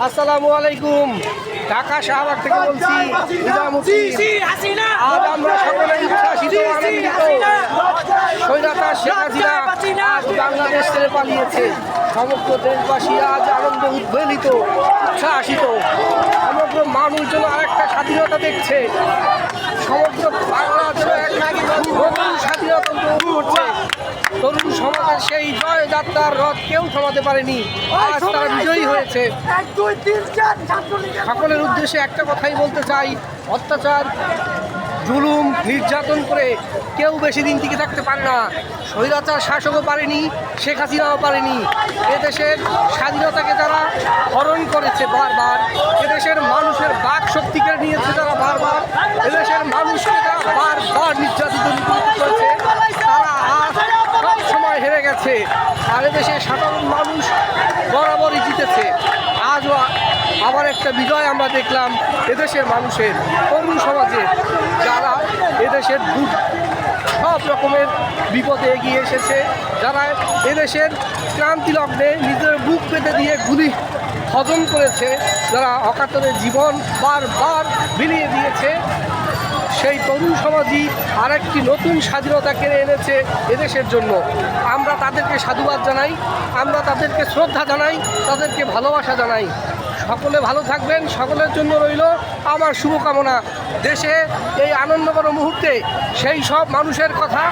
আসসালামু আলাইকুম। ঢাকা শাহবাগ থেকে বলছি। আজ আমরা সকলে উচ্ছ্বাসিত, আনন্দিত। স্বৈরাচার শেখ হাসিনা আজ বাংলাদেশ ছেড়ে পালিয়েছে। সমগ্র দেশবাসী আজ আনন্দ উদ্বেলিত, উচ্ছ্বাসিত। সমগ্র মানুষ যেন আরেকটা স্বাধীনতা দেখছে। সমগ্র বাংলা যেন একটা নতুন স্বাধীনতা উপভোগ করছে। তরুণ সমাজের সেই জয় যাত্রার রথ কেউ থামাতে পারেনি। আজ তারা বিজয়ী হয়েছে। সকলের উদ্দেশ্যে একটা কথাই বলতে চাই, অত্যাচার, জুলুম, নির্যাতন করে কেউ বেশি দিন টিকে থাকতে পারে না। স্বৈরাচার শাসকও পারেনি, শেখ হাসিনাও পারেনি। এদেশের স্বাধীনতাকে যারা হরণ করেছে বারবার, এদেশের মানুষের বাক শক্তিকে নিয়েছে যারা বারবার, এদেশের মানুষকে যারা বারবার নির্যাতিত করেছে, তারা আজ সব সময় হেরে গেছে। আর এদেশের সাধারণ মানুষ বরাবরই জিতেছে। আজও আবার একটা বিজয় আমরা দেখলাম এদেশের মানুষের, তরুণ সমাজের, যারা এদেশের সব রকমের বিপদে এগিয়ে এসেছে, যারা এদেশের ক্রান্তি লগ্নে নিজের বুক পেতে দিয়ে গুলি হজম করেছে, যারা অকাতরে জীবন বারবার বিলিয়ে দিয়েছে, সেই তরুণ সমাজই আরেকটি নতুন স্বাধীনতা কেড়ে এনেছে এদেশের জন্য। আমরা তাদেরকে সাধুবাদ জানাই, আমরা তাদেরকে শ্রদ্ধা জানাই, তাদেরকে ভালোবাসা জানাই। সকলে ভালো থাকবেন, সকলের জন্য রইল আমার শুভকামনা। দেশে এই আনন্দকর মুহূর্তে সেই সব মানুষের কথা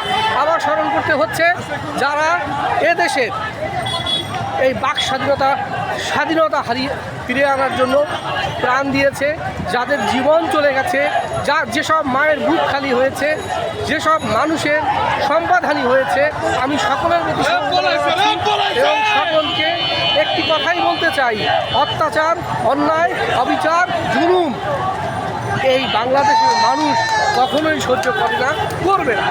আবার স্মরণ করতে হচ্ছে যারা এদেশের এই বাক স্বাধীনতা ফিরে আনার জন্য প্রাণ দিয়েছে, যাদের জীবন চলে গেছে, যেসব মায়ের বুক খালি হয়েছে, যেসব মানুষের সম্পদহানি হয়েছে। আমি সকলের প্রতি এবং সকলকে একটি কথাই বলতে চাই, অত্যাচার, অন্যায়, অবিচার, জুলুম এই বাংলাদেশের মানুষ কখনোই সহ্য করে না, করবে না।